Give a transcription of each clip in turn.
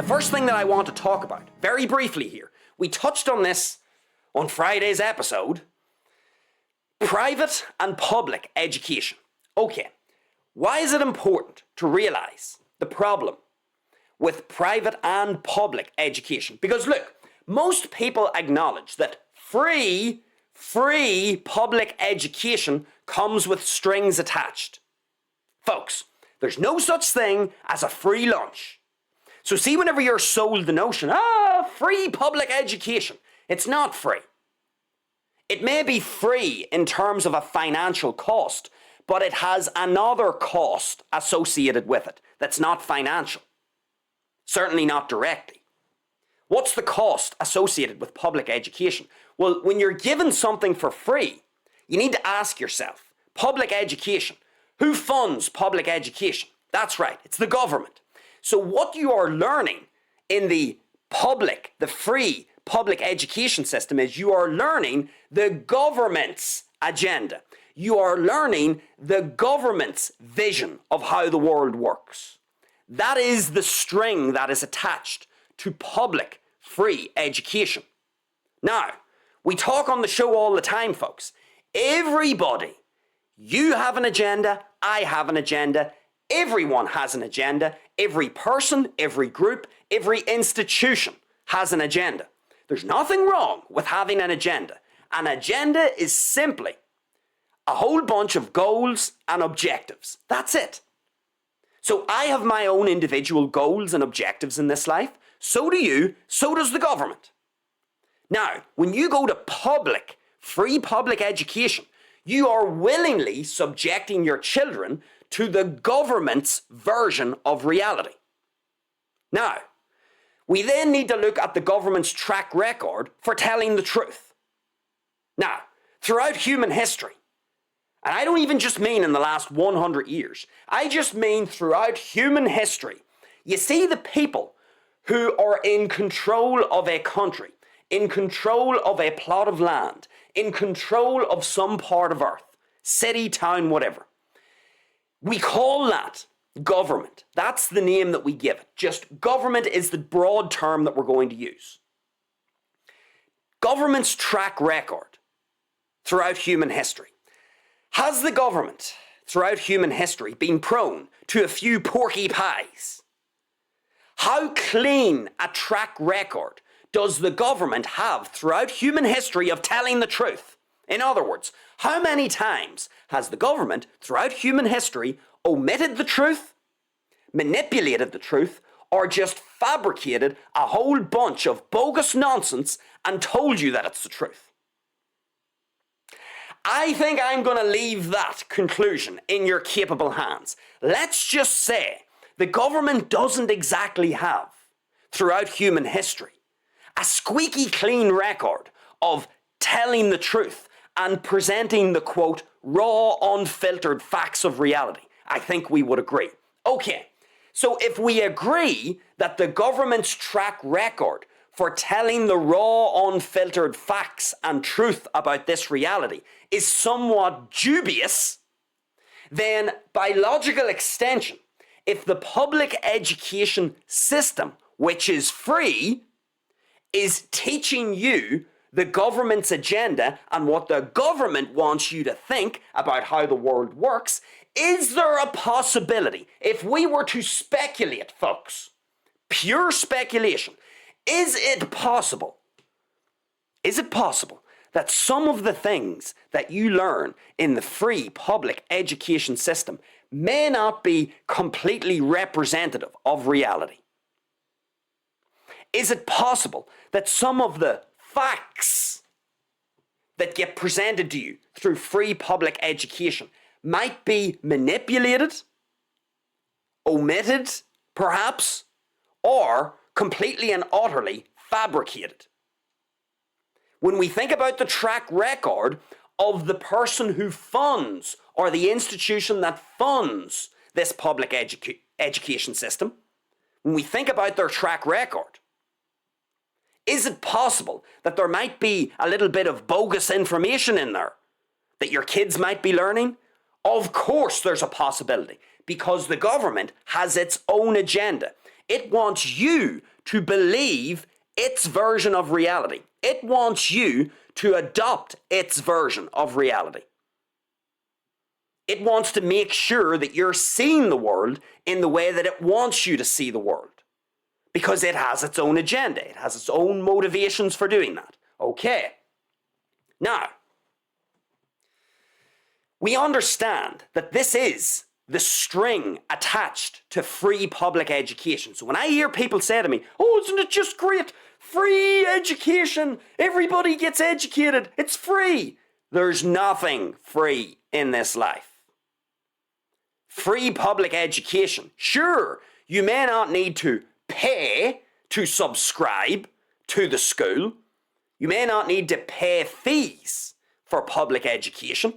first thing that I want to talk about, very briefly here, we touched on this on Friday's episode, private and public education. Okay, why is it important to realize the problem with private and public education? Because look, most people acknowledge that free public education comes with strings attached. Folks, there's no such thing as a free lunch. So see, whenever you're sold the notion, free public education, it's not free. It may be free in terms of a financial cost, but it has another cost associated with it that's not financial. Certainly not directly. What's the cost associated with public education? Well, when you're given something for free, you need to ask yourself, public education, who funds public education? That's right, it's the government. So what you are learning in the free public education system is you are learning the government's agenda. You are learning the government's vision of how the world works. That is the string that is attached to public free education. Now, we talk on the show all the time, folks. Everybody, you have an agenda, I have an agenda, everyone has an agenda, every person, every group, every institution has an agenda. There's nothing wrong with having an agenda. An agenda is simply a whole bunch of goals and objectives. That's it. So I have my own individual goals and objectives in this life. So do you. So does the government. Now, when you go to free public education, you are willingly subjecting your children to the government's version of reality. Now, we then need to look at the government's track record for telling the truth. Now, throughout human history, and I don't even just mean in the last 100 years, I just mean throughout human history, you see the people who are in control of a country, in control of a plot of land, in control of some part of earth, city, town, whatever. We call that government. That's the name that we give it. Just government is the broad term that we're going to use. Government's track record throughout human history. Has the government throughout human history been prone to a few porky pies? How clean a track record does the government have throughout human history of telling the truth? In other words, how many times has the government throughout human history omitted the truth, manipulated the truth, or just fabricated a whole bunch of bogus nonsense and told you that it's the truth? I think I'm going to leave that conclusion in your capable hands. Let's just say the government doesn't exactly have, throughout human history, a squeaky clean record of telling the truth and presenting the, quote, raw, unfiltered facts of reality. I think we would agree. Okay, so if we agree that the government's track record for telling the raw, unfiltered facts and truth about this reality is somewhat dubious, then by logical extension, if the public education system, which is free, is teaching you the government's agenda and what the government wants you to think about how the world works, is there a possibility, if we were to speculate, folks, pure speculation, is it possible that some of the things that you learn in the free public education system may not be completely representative of reality? Is it possible that some of the facts that get presented to you through free public education might be manipulated, omitted, perhaps, or completely and utterly fabricated? When we think about the track record of the person who funds, or the institution that funds this public education system, when we think about their track record, is it possible that there might be a little bit of bogus information in there that your kids might be learning, Of course there's a possibility, because the government has its own agenda. It wants you to believe its version of reality. It wants you to adopt its version of reality. It wants to make sure that you're seeing the world in the way that it wants you to see the world. Because it has its own agenda. It has its own motivations for doing that. Okay. Now, we understand that this is the string attached to free public education. So when I hear people say to me, oh, isn't it just great? Free education. Everybody gets educated. It's free. There's nothing free in this life. Free public education. Sure, you may not need to pay to subscribe to the school. You may not need to pay fees for public education,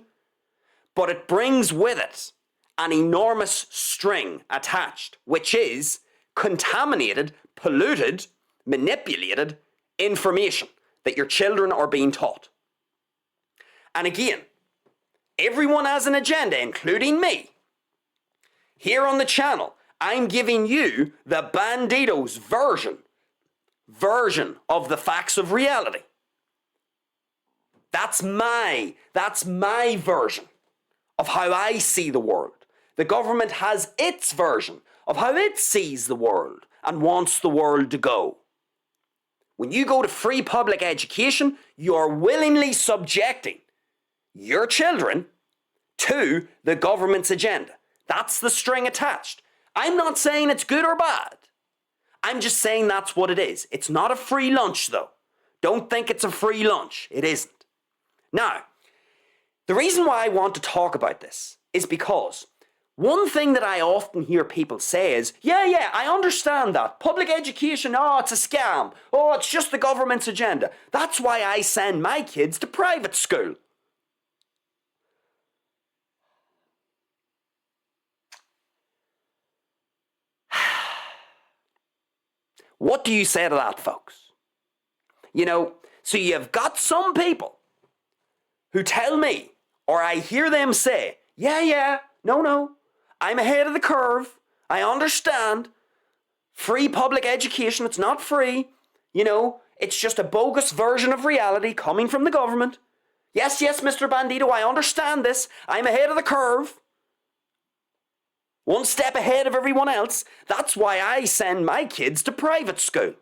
but it brings with it an enormous string attached, which is contaminated, polluted, manipulated information that your children are being taught. And again, everyone has an agenda, including me. Here on the channel, I'm giving you the Bandido's version of the facts of reality. That's my version of how I see the world. The government has its version of how it sees the world and wants the world to go. When you go to free public education, you are willingly subjecting your children to the government's agenda. That's the string attached. I'm not saying it's good or bad. I'm just saying that's what it is. It's not a free lunch, though. Don't think it's a free lunch. It isn't. Now, the reason why I want to talk about this is because one thing that I often hear people say is, yeah, I understand that. Public education, oh, it's a scam. Oh, it's just the government's agenda. That's why I send my kids to private school. What do you say to that, folks? You know, so you've got some people who tell me, or I hear them say, yeah, no, I'm ahead of the curve. I understand. Free public education, it's not free. You know, it's just a bogus version of reality coming from the government. Yes, Mr. Bandido, I understand this. I'm ahead of the curve. One step ahead of everyone else. That's why I send my kids to private school.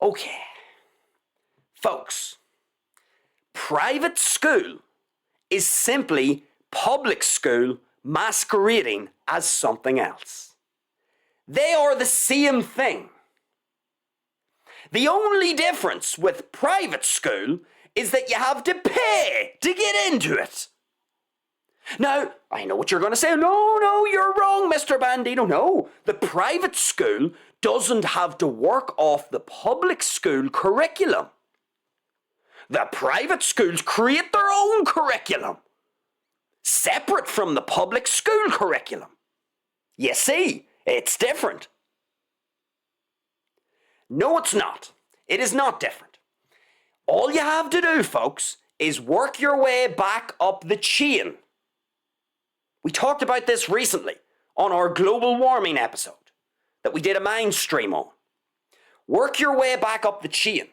Okay, folks, private school is simply public school masquerading as something else. They are the same thing. The only difference with private school is that you have to pay to get into it. Now, I know what you're going to say. No, you're wrong, Mr. Bandido. No, the private school doesn't have to work off the public school curriculum. The private schools create their own curriculum, separate from the public school curriculum. You see, it's different. No, it's not. It is not different. All you have to do, folks, is work your way back up the chain. We talked about this recently on our global warming episode that we did a mind stream on. Work your way back up the chain.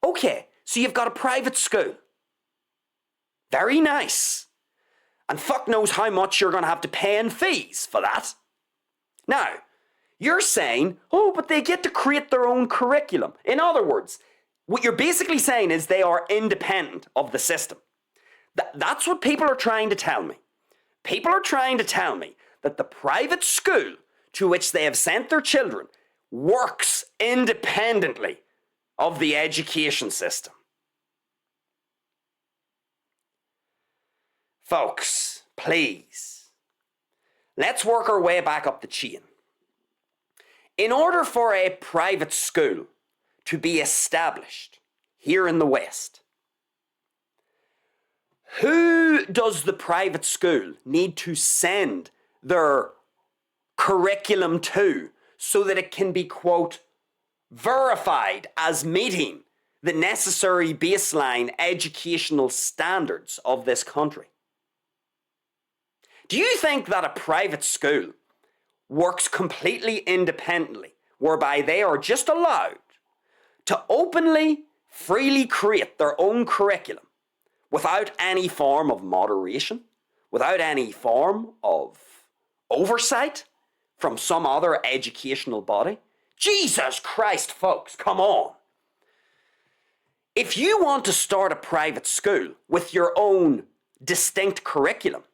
Okay, so you've got a private school. Very nice. And fuck knows how much you're going to have to pay in fees for that. Now, you're saying, oh, but they get to create their own curriculum. In other words, what you're basically saying is they are independent of the system. That's what people are trying to tell me. People are trying to tell me that the private school to which they have sent their children works independently of the education system. Folks, please, let's work our way back up the chain. In order for a private school to be established here in the West, who does the private school need to send their curriculum to so that it can be, quote, verified as meeting the necessary baseline educational standards of this country? Do you think that a private school works completely independently, whereby they are just allowed to openly, freely create their own curriculum without any form of moderation, without any form of oversight from some other educational body? Jesus Christ, folks, come on. If you want to start a private school with your own distinct curriculum,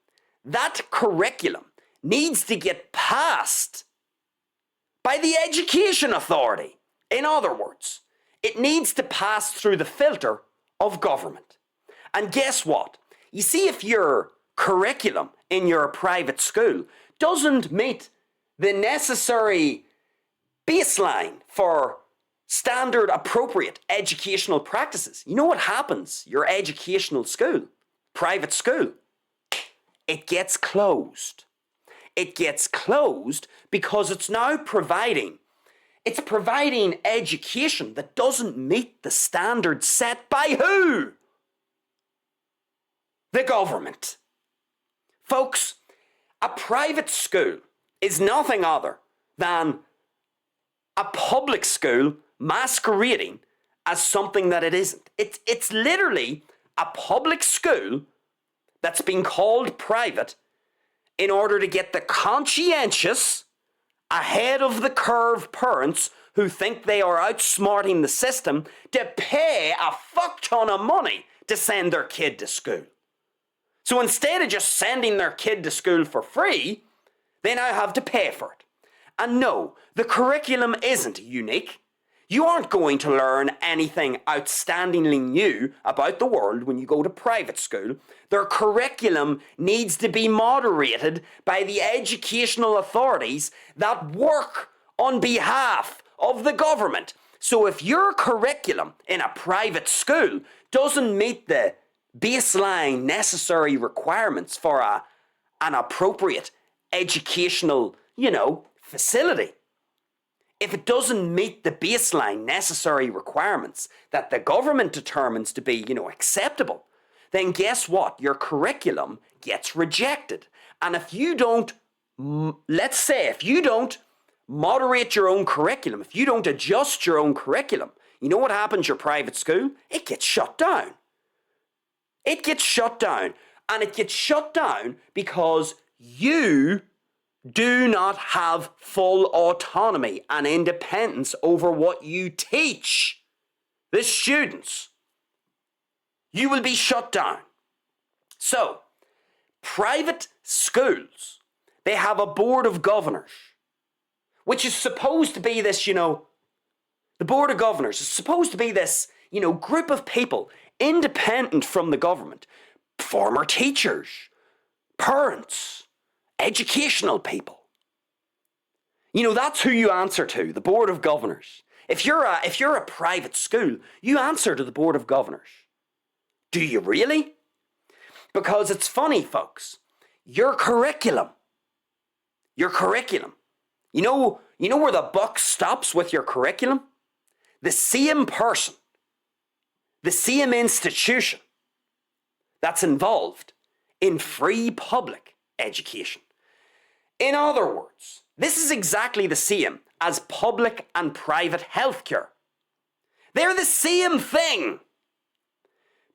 that curriculum needs to get passed by the education authority. In other words, it needs to pass through the filter of government. And guess what? You see, if your curriculum in your private school doesn't meet the necessary baseline for standard appropriate educational practices, you know what happens? Your educational school, private school, it gets closed. It gets closed because it's now providing education that doesn't meet the standards set by who? The government. Folks, a private school is nothing other than a public school masquerading as something that it isn't. It's literally a public school that's been called private in order to get the conscientious, ahead of the curve parents who think they are outsmarting the system to pay a fuck ton of money to send their kid to school. So instead of just sending their kid to school for free, they now have to pay for it. And no, the curriculum isn't unique. You aren't going to learn anything outstandingly new about the world when you go to private school. Their curriculum needs to be moderated by the educational authorities that work on behalf of the government. So if your curriculum in a private school doesn't meet the baseline necessary requirements for an appropriate educational, facility, if it doesn't meet the baseline necessary requirements that the government determines to be, acceptable, then guess what? Your curriculum gets rejected. And if you don't, let's say, if you don't moderate your own curriculum, if you don't adjust your own curriculum, you know what happens, your private school? It gets shut down. It gets shut down. And it gets shut down because you do not have full autonomy and independence over what you teach the students. You will be shut down. So, private schools, they have a board of governors, which is supposed to be this, the board of governors is supposed to be this, group of people independent from the government, former teachers, parents, educational people. That's who you answer to, the board of governors. If you're a private school, you answer to the board of governors. Do you really? Because it's funny, folks. Your curriculum. You know where the buck stops with your curriculum? The same person, the same institution that's involved in free public education. In other words, this is exactly the same as public and private healthcare. They're the same thing.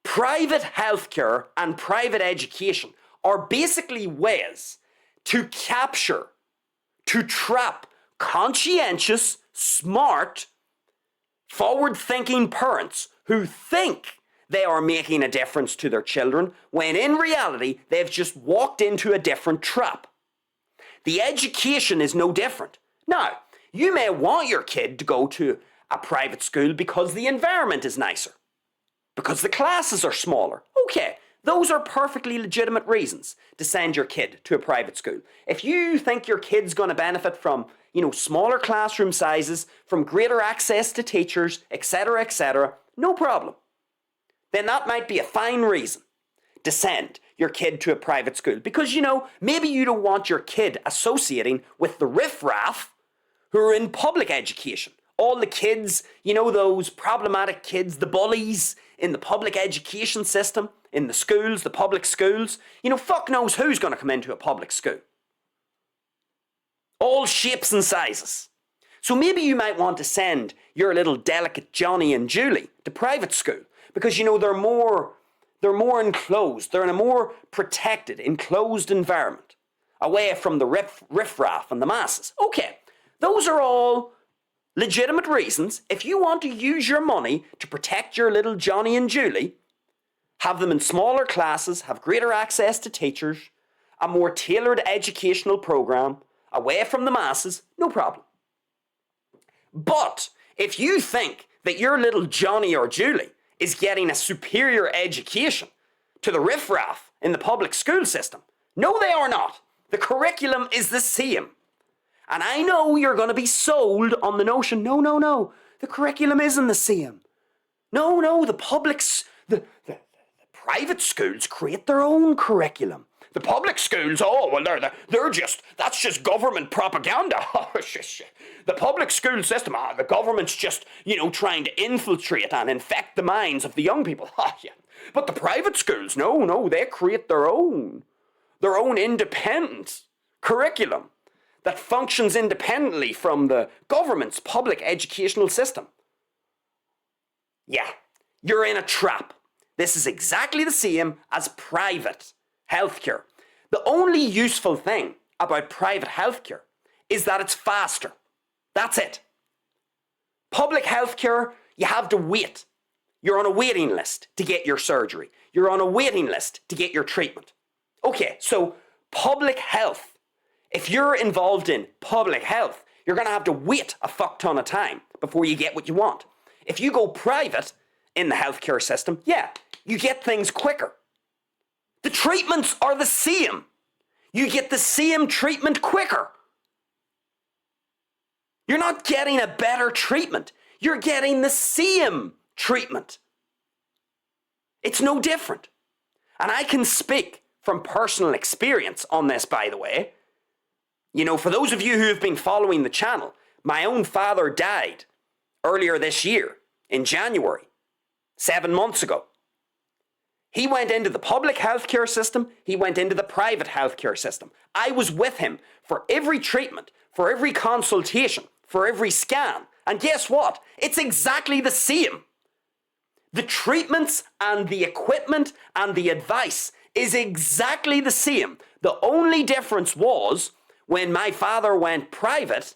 Private healthcare and private education are basically ways to capture, to trap conscientious, smart, forward-thinking parents who think they are making a difference to their children when in reality they've just walked into a different trap. The education is no different. Now, you may want your kid to go to a private school because the environment is nicer, because the classes are smaller. Okay, those are perfectly legitimate reasons to send your kid to a private school. If you think your kid's going to benefit from, smaller classroom sizes, from greater access to teachers, etc., no problem. Then that might be a fine reason to send your kid to a private school. Because, maybe you don't want your kid associating with the riffraff who are in public education. All the kids, you know, those problematic kids, the bullies in the public education system, in the schools, the public schools. You know, fuck knows who's going to come into a public school. All shapes and sizes. So maybe you might want to send your little delicate Johnny and Julie to private school because, you know, they're more enclosed. They're in a more protected, enclosed environment, away from the riffraff and the masses. Okay, those are all legitimate reasons. If you want to use your money to protect your little Johnny and Julie, have them in smaller classes, have greater access to teachers, a more tailored educational program, away from the masses, no problem. But if you think that your little Johnny or Julie is getting a superior education to the riffraff in the public school system, no, they are not. The curriculum is the same. And I know you're going to be sold on the notion, no, the curriculum isn't the same. No, the private schools create their own curriculum. The public schools, that's just government propaganda. The public school system, the government's just, you know, trying to infiltrate and infect the minds of the young people. But the private schools, no, they create their own independent curriculum that functions independently from the government's public educational system. Yeah, you're in a trap. This is exactly the same as private healthcare. The only useful thing about private healthcare is that it's faster. That's it. Public healthcare, you have to wait. You're on a waiting list to get your surgery. You're on a waiting list to get your treatment. Okay, so public health. If you're involved in public health, you're going to have to wait a fuck ton of time before you get what you want. If you go private in the healthcare system, yeah, you get things quicker. The treatments are the same. You get the same treatment quicker. You're not getting a better treatment. You're getting the same treatment. It's no different. And I can speak from personal experience on this, by the way. You know, for those of you who have been following the channel, my own father died earlier this year in January, 7 months ago. He went into the public healthcare system. He went into the private healthcare system. I was with him for every treatment, for every consultation, for every scan. And guess what? It's exactly the same. The treatments and the equipment and the advice is exactly the same. The only difference was when my father went private,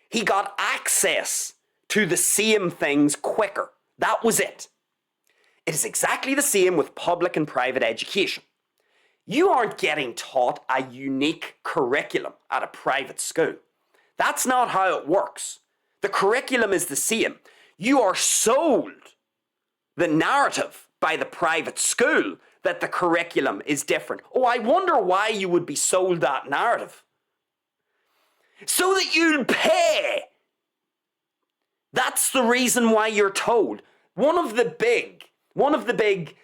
he got access to the same things quicker. That was it. It is exactly the same with public and private education. You aren't getting taught a unique curriculum at a private school. That's not how it works. The curriculum is the same. You are sold the narrative by the private school that the curriculum is different. Oh, I wonder why you would be sold that narrative. So that you'll pay. That's the reason why you're told. One of the big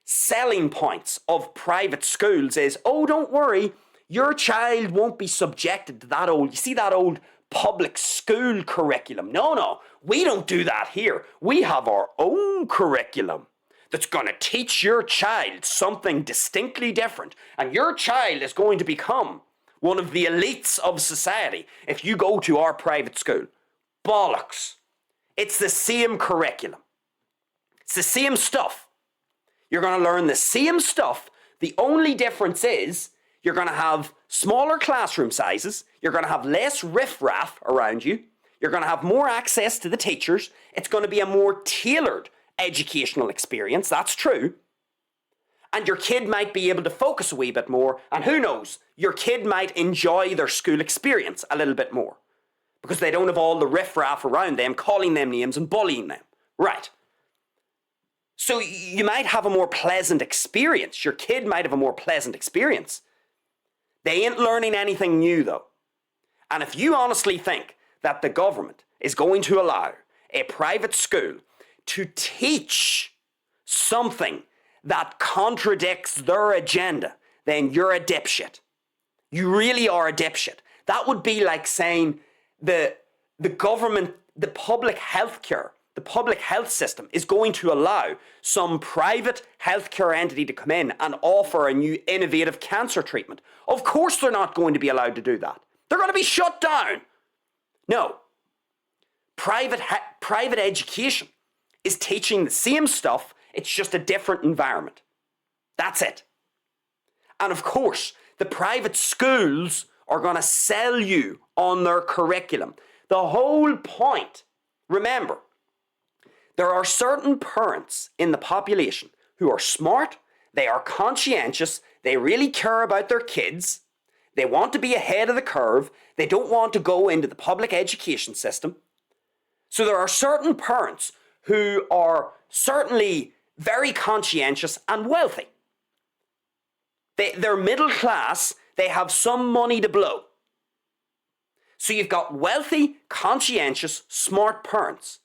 selling points of private schools is, oh, don't worry, your child won't be subjected to that old public school curriculum. No, we don't do that here. We have our own curriculum that's going to teach your child something distinctly different. And your child is going to become one of the elites of society if you go to our private school. Bollocks. It's the same curriculum. It's the same stuff. You're going to learn the same stuff. The only difference is you're going to have smaller classroom sizes. You're going to have less riffraff around you. You're going to have more access to the teachers. It's going to be a more tailored educational experience. That's true. And your kid might be able to focus a wee bit more. And who knows, your kid might enjoy their school experience a little bit more because they don't have all the riffraff around them calling them names and bullying them. Right. So you might have a more pleasant experience. Your kid might have a more pleasant experience. They ain't learning anything new though. And if you honestly think that the government is going to allow a private school to teach something that contradicts their agenda, then you're a dipshit. You really are a dipshit. That would be like saying the government the public healthcare, the public health system is going to allow some private healthcare entity to come in and offer a new innovative cancer treatment. Of course they're not going to be allowed to do that. They're going to be shut down. No. Private education is teaching the same stuff, it's just a different environment. That's it. And of course, the private schools are going to sell you on their curriculum. The whole point, remember, there are certain parents in the population who are smart, they are conscientious, they really care about their kids, they want to be ahead of the curve, they don't want to go into the public education system. So there are certain parents who are certainly very conscientious and wealthy. They're middle class, they have some money to blow. So you've got wealthy, conscientious, smart parents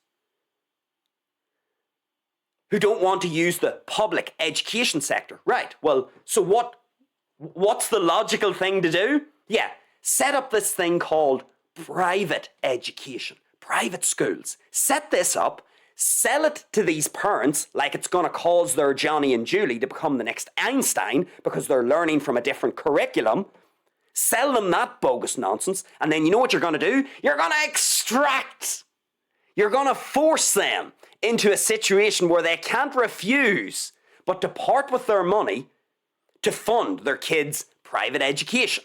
who don't want to use the public education sector. Right, well, so what's the logical thing to do? Yeah, set up this thing called private education, private schools. Set this up, sell it to these parents like it's going to cause their Johnny and Julie to become the next Einstein because they're learning from a different curriculum. Sell them that bogus nonsense, and then you know what you're going to do? You're going to extract. You're going to force them into a situation where they can't refuse but to part with their money to fund their kids' private education.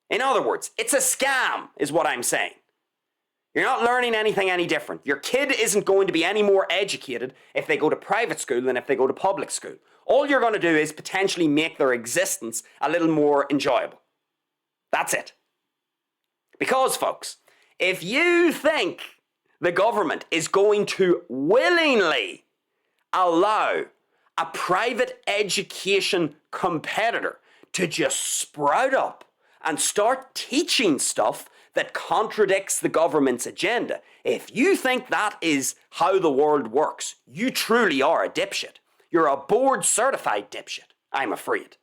In other words, it's a scam, is what I'm saying. You're not learning anything any different. Your kid isn't going to be any more educated if they go to private school than if they go to public school. All you're going to do is potentially make their existence a little more enjoyable. That's it. Because, folks, if you think the government is going to willingly allow a private education competitor to just sprout up and start teaching stuff that contradicts the government's agenda, if you think that is how the world works, you truly are a dipshit. You're a board-certified dipshit, I'm afraid.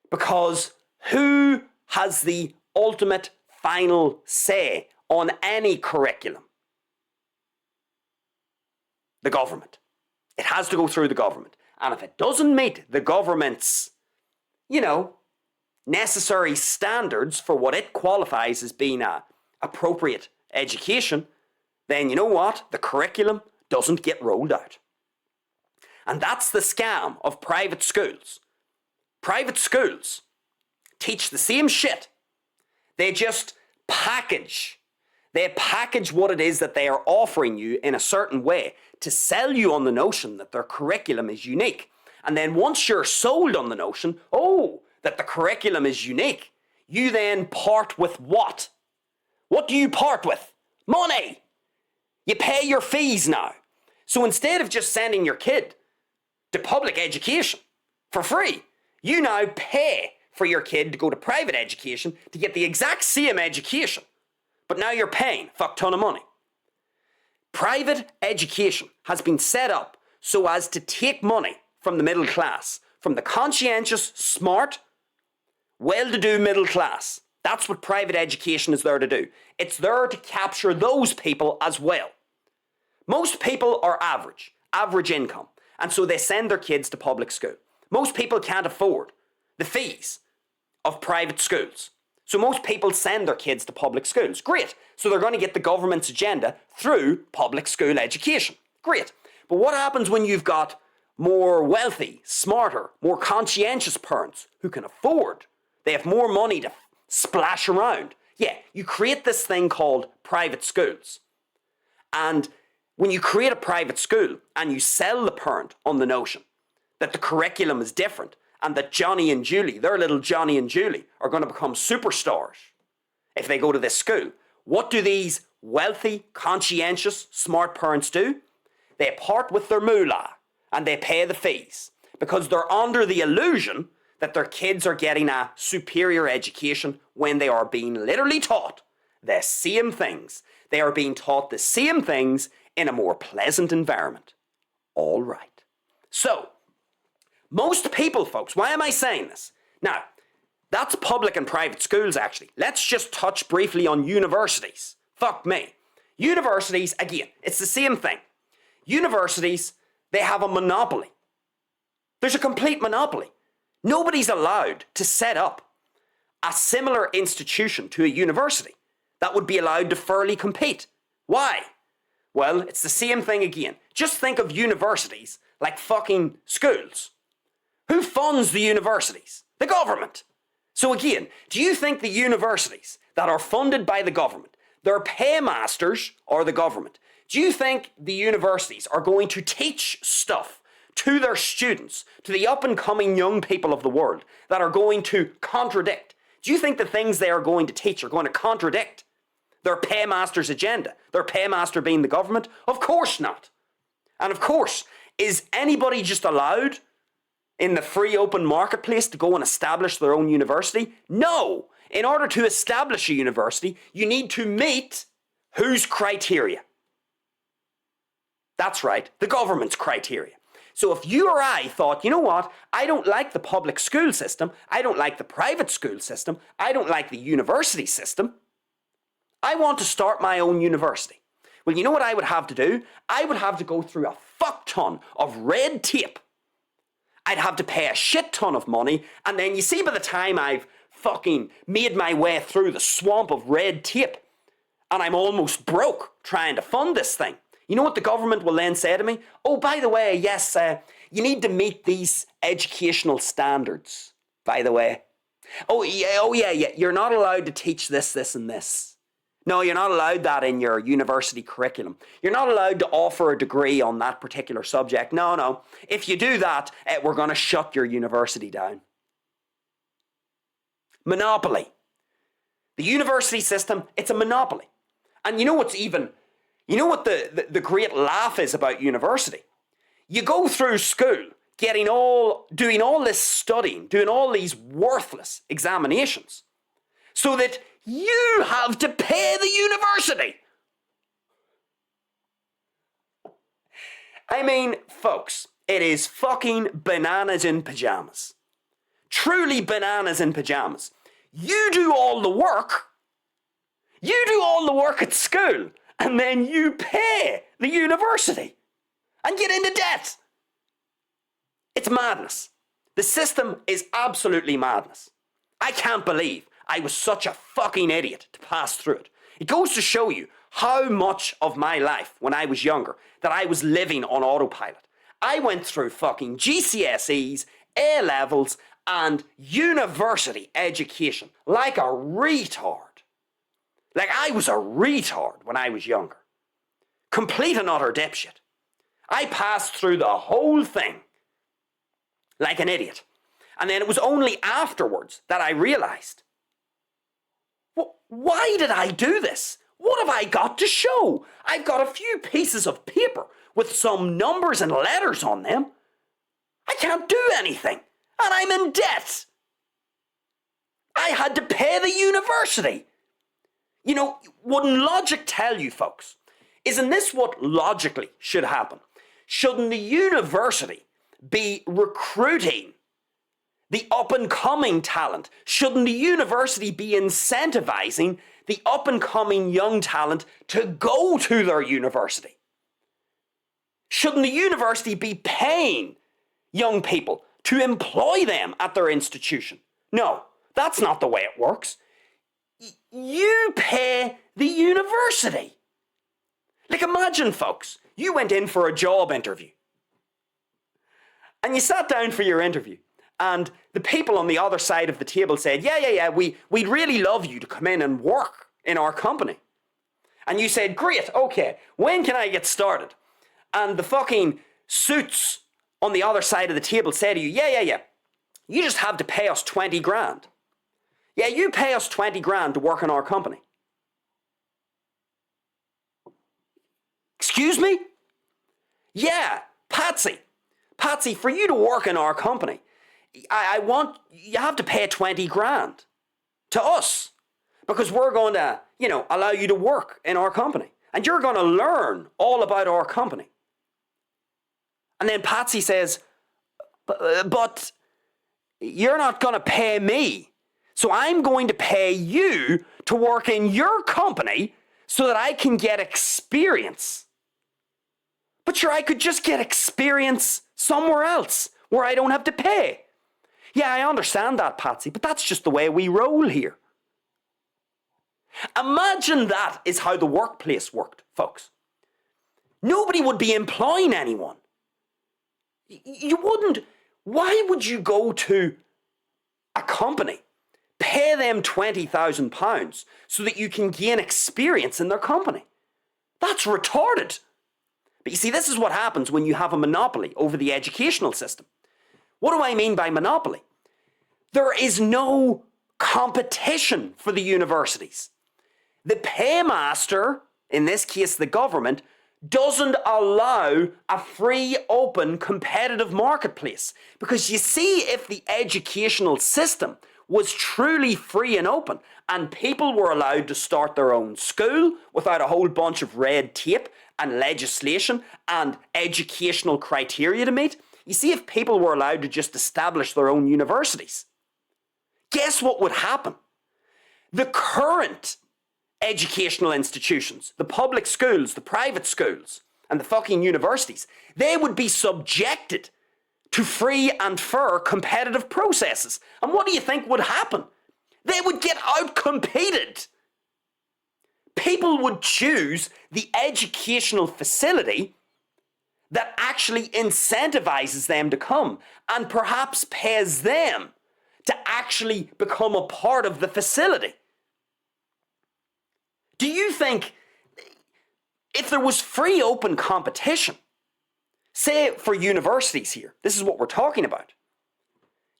Because who has the ultimate final say on any curriculum? The government. It has to go through the government. And if it doesn't meet the government's, necessary standards for what it qualifies as being a appropriate education, then you know what? The curriculum doesn't get rolled out. And that's the scam of private schools. Private schools teach the same shit. They just package what it is that they are offering you in a certain way to sell you on the notion that their curriculum is unique. And then once you're sold on the notion, that the curriculum is unique, you then part with what? What do you part with? Money! You pay your fees now. So instead of just sending your kid to public education for free, you now pay for your kid to go to private education to get the exact same education. But now you're paying a fuck ton of money. Private education has been set up so as to take money from the middle class, from the conscientious, smart, well-to-do middle class. That's what private education is there to do. It's there to capture those people as well. Most people are average income, and so they send their kids to public school. Most people can't afford the fees of private schools. So most people send their kids to public schools. Great. So they're going to get the government's agenda through public school education. Great. But what happens when you've got more wealthy, smarter, more conscientious parents who can afford? They have more money to splash around. Yeah, you create this thing called private schools. And when you create a private school and you sell the parent on the notion that the curriculum is different and that Johnny and Julie, their little Johnny and Julie, are going to become superstars if they go to this school, what do these wealthy, conscientious, smart parents do? They part with their moolah and they pay the fees because they're under the illusion that their kids are getting a superior education when they are being literally taught the same things. They are being taught the same things in a more pleasant environment. All right. So, most people, folks, why am I saying this? Now, that's public and private schools, actually. Let's just touch briefly on universities Fuck me. Universities, again, it's the same thing. Universities, they have a monopoly. There's a complete monopoly. Nobody's allowed to set up a similar institution to a university that would be allowed to fairly compete. Why? Well, it's the same thing again. Just think of universities like fucking schools. Who funds the universities? The government. So again, do you think the universities that are funded by the government, their paymasters are the government? Do you think the universities are going to teach stuff to their students, to the up and coming young people of the world that are going to contradict? Do you think the things they are going to teach are going to contradict their paymaster's agenda? Their paymaster being the government? Of course not. And of course, is anybody just allowed in the free open marketplace to go and establish their own university? No. In order to establish a university, you need to meet whose criteria? That's right, the government's criteria. So if you or I thought, you know what, I don't like the public school system, I don't like the private school system, I don't like the university system, I want to start my own university. Well, you know what I would have to do? I would have to go through a fuck ton of red tape. I'd have to pay a shit ton of money, and then you see by the time I've fucking made my way through the swamp of red tape, and I'm almost broke trying to fund this thing, you know what the government will then say to me? Oh, by the way, yes, you need to meet these educational standards, by the way. Oh, yeah, you're not allowed to teach this, this, and this. No, you're not allowed that in your university curriculum. You're not allowed to offer a degree on that particular subject. No. If you do that, we're going to shut your university down. Monopoly. The university system, it's a monopoly. And you know what the great laugh is about university? You go through school doing all this studying, doing all these worthless examinations, so that you have to pay the university. I mean, folks, it is fucking bananas in pajamas. Truly bananas in pajamas. You do all the work. You do all the work at school, and then you pay the university and get into debt. It's madness. The system is absolutely madness. I can't believe I was such a fucking idiot to pass through it. It goes to show you how much of my life when I was younger that I was living on autopilot. I went through fucking GCSEs, A-levels, and university education like a retard. Like I was a retard when I was younger. Complete and utter dipshit. I passed through the whole thing like an idiot. And then it was only afterwards that I realized, why did I do this? What have I got to show? I've got a few pieces of paper with some numbers and letters on them. I can't do anything, and I'm in debt. I had to pay the university. You know, wouldn't logic tell you, folks? Isn't this what logically should happen? Shouldn't the university be recruiting the up-and-coming talent? Shouldn't the university be incentivizing the up-and-coming young talent to go to their university? Shouldn't the university be paying young people to employ them at their institution? No, that's not the way it works. You pay the university. Like imagine, folks, you went in for a job interview and you sat down for your interview. And the people on the other side of the table said, yeah, we'd really love you to come in and work in our company. And you said, great, okay, when can I get started? And the fucking suits on the other side of the table say to you, yeah, you just have to pay us 20 grand. Yeah, you pay us 20 grand to work in our company. Excuse me? Yeah, Patsy, for you to work in our company, you have to pay 20 grand to us because we're going to, allow you to work in our company and you're going to learn all about our company. And then Patsy says, but you're not going to pay me. So I'm going to pay you to work in your company so that I can get experience. But sure, I could just get experience somewhere else where I don't have to pay. Yeah, I understand that, Patsy, but that's just the way we roll here. Imagine that is how the workplace worked, folks. Nobody would be employing anyone. You wouldn't. Why would you go to a company, pay them £20,000 so that you can gain experience in their company? That's retarded. But you see, this is what happens when you have a monopoly over the educational system. What do I mean by monopoly? There is no competition for the universities. The paymaster, in this case the government, doesn't allow a free, open, competitive marketplace. Because you see, if the educational system was truly free and open, and people were allowed to start their own school without a whole bunch of red tape and legislation and educational criteria to meet, you see, if people were allowed to just establish their own universities, guess what would happen? The current educational institutions, the public schools, the private schools, and the fucking universities, they would be subjected to free and fair competitive processes. And what do you think would happen? They would get out-competed. People would choose the educational facility that actually incentivizes them to come and perhaps pays them to actually become a part of the facility. Do you think if there was free open competition, say for universities here, this is what we're talking about.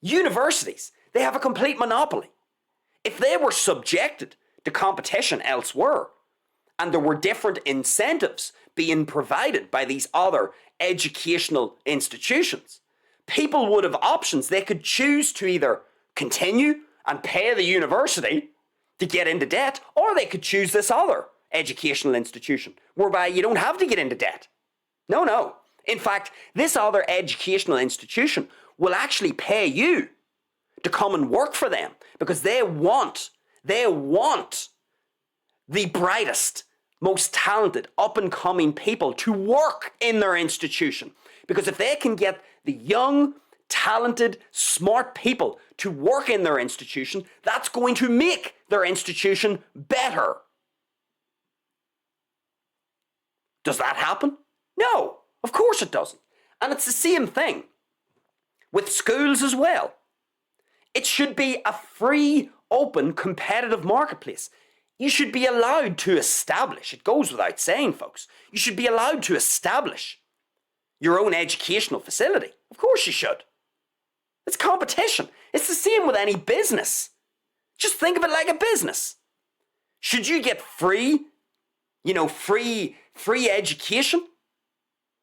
Universities, they have a complete monopoly. If they were subjected to competition elsewhere, and there were different incentives being provided by these other educational institutions, people would have options. They could choose to either continue and pay the university to get into debt, or they could choose this other educational institution whereby you don't have to get into debt. No. In fact, this other educational institution will actually pay you to come and work for them because they want the brightest, most talented, up-and-coming people to work in their institution. Because if they can get the young, talented, smart people to work in their institution, that's going to make their institution better. Does that happen? No, of course it doesn't. And it's the same thing with schools as well. It should be a free, open, competitive marketplace. You should be allowed to establish, it goes without saying, folks, you should be allowed to establish your own educational facility. Of course you should. It's competition. It's the same with any business. Just think of it like a business. Should you get free education?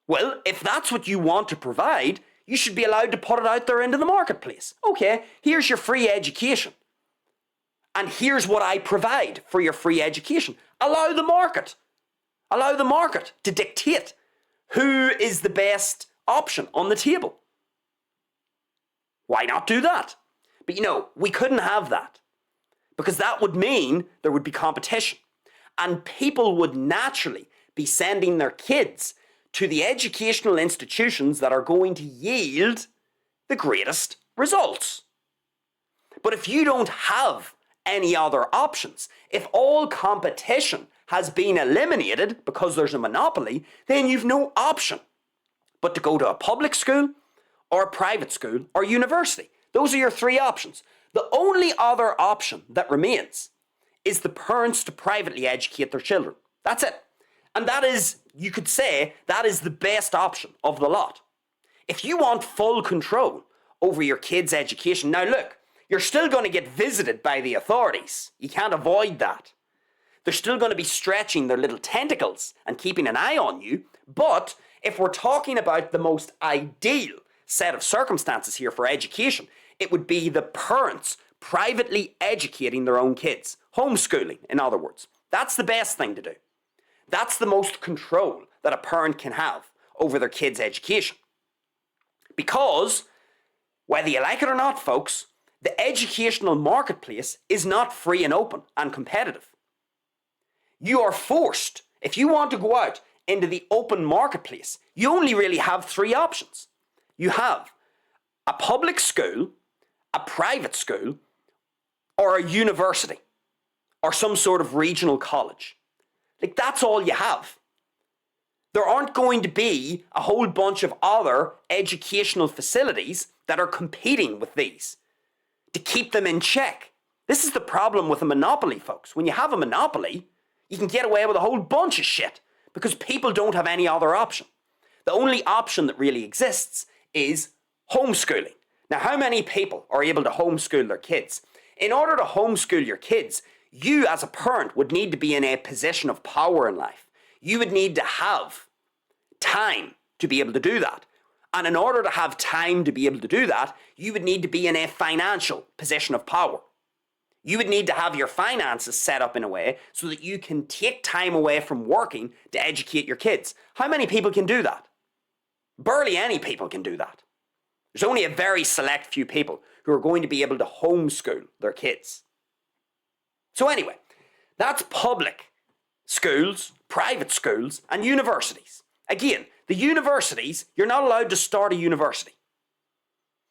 Well, if that's what you want to provide, you should be allowed to put it out there into the marketplace. Okay, here's your free education. And here's what I provide for your free education. Allow the market to dictate who is the best option on the table. Why not do that? But we couldn't have that because that would mean there would be competition and people would naturally be sending their kids to the educational institutions that are going to yield the greatest results. But if you don't have any other options, if all competition has been eliminated because there's a monopoly, then you've no option but to go to a public school or a private school or university. Those are your three options. The only other option that remains is the parents to privately educate their children. That's it. And that is, you could say, that is the best option of the lot. If you want full control over your kids' education, now look, you're still going to get visited by the authorities. You can't avoid that. They're still going to be stretching their little tentacles and keeping an eye on you. But if we're talking about the most ideal set of circumstances here for education, it would be the parents privately educating their own kids. Homeschooling, in other words. That's the best thing to do. That's the most control that a parent can have over their kids' education. Because, whether you like it or not, folks, the educational marketplace is not free and open and competitive. You are forced, if you want to go out into the open marketplace, you only really have three options. You have a public school, a private school, or a university, or some sort of regional college. Like, that's all you have. There aren't going to be a whole bunch of other educational facilities that are competing with these to keep them in check. This is the problem with a monopoly, folks. When you have a monopoly, you can get away with a whole bunch of shit because people don't have any other option. The only option that really exists is homeschooling. Now, how many people are able to homeschool their kids? In order to homeschool your kids, you as a parent would need to be in a position of power in life. You would need to have time to be able to do that. And in order to have time to be able to do that, you would need to be in a financial position of power. You would need to have your finances set up in a way so that you can take time away from working to educate your kids. How many people can do that? Barely any people can do that. There's only a very select few people who are going to be able to homeschool their kids. So anyway, that's public schools, private schools, and universities. Again, the universities, you're not allowed to start a university.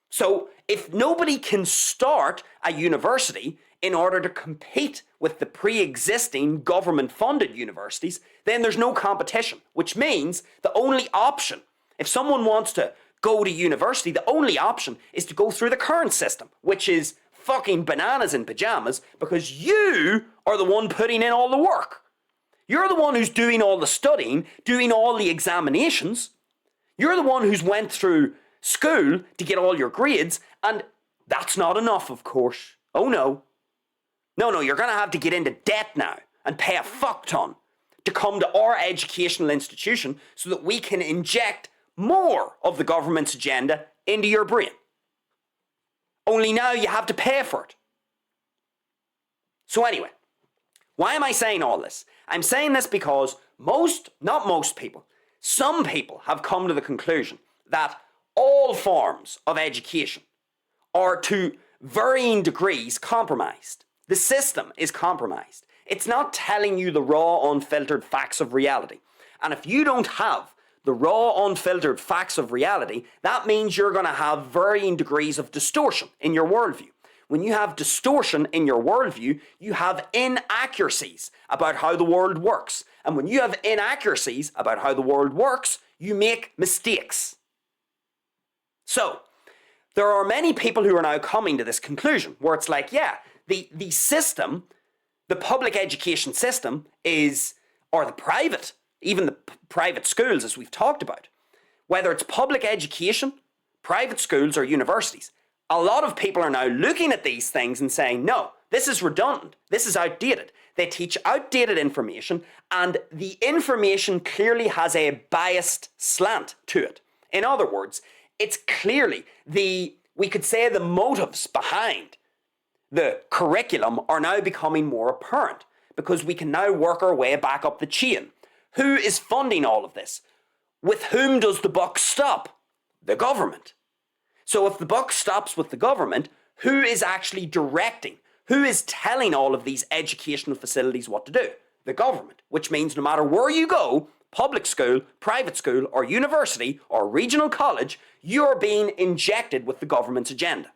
So if nobody can start a university in order to compete with the pre-existing government-funded universities, then there's no competition, which means the only option, if someone wants to go to university, the only option is to go through the current system, which is fucking bananas in pajamas because you are the one putting in all the work. You're the one who's doing all the studying, doing all the examinations. You're the one who's went through school to get all your grades, and that's not enough, of course. Oh no. No, you're going to have to get into debt now and pay a fuck ton to come to our educational institution so that we can inject more of the government's agenda into your brain. Only now you have to pay for it. So anyway, why am I saying all this? I'm saying this because not most people, some people have come to the conclusion that all forms of education are to varying degrees compromised. The system is compromised. It's not telling you the raw, unfiltered facts of reality. And if you don't have the raw, unfiltered facts of reality, that means you're going to have varying degrees of distortion in your worldview. When you have distortion in your worldview, you have inaccuracies about how the world works. And when you have inaccuracies about how the world works, you make mistakes. So, there are many people who are now coming to this conclusion where it's like, yeah, the system, the public education system is, or the private, even the private schools as we've talked about, whether it's public education, private schools or universities, a lot of people are now looking at these things and saying, no, this is redundant, this is outdated. They teach outdated information and the information clearly has a biased slant to it. In other words, it's clearly we could say the motives behind the curriculum are now becoming more apparent because we can now work our way back up the chain. Who is funding all of this? With whom does the buck stop? The government. So if the buck stops with the government, who is actually directing? Who is telling all of these educational facilities what to do? The government, which means no matter where you go, public school, private school, or university, or regional college, you're being injected with the government's agenda.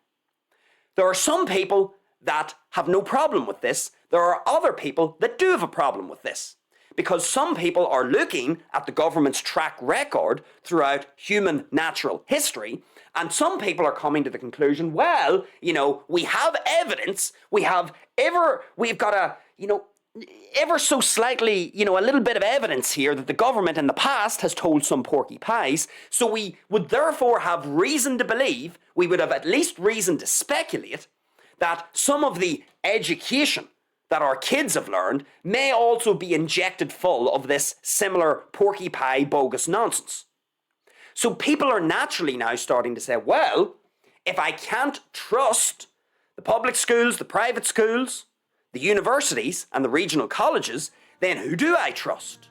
There are some people that have no problem with this. There are other people that do have a problem with this. Because some people are looking at the government's track record throughout human natural history, and some people are coming to the conclusion, well, we have evidence, we've got ever so slightly, a little bit of evidence here that the government in the past has told some porky pies, so we would therefore have reason to believe, we would have at least reason to speculate, that some of the education that our kids have learned may also be injected full of this similar porky pie bogus nonsense. So people are naturally now starting to say, well, if I can't trust the public schools, the private schools, the universities and the regional colleges, then who do I trust?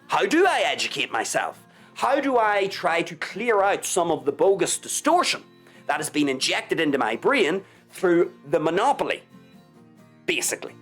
How do I educate myself? How do I try to clear out some of the bogus distortion that has been injected into my brain through the monopoly, basically?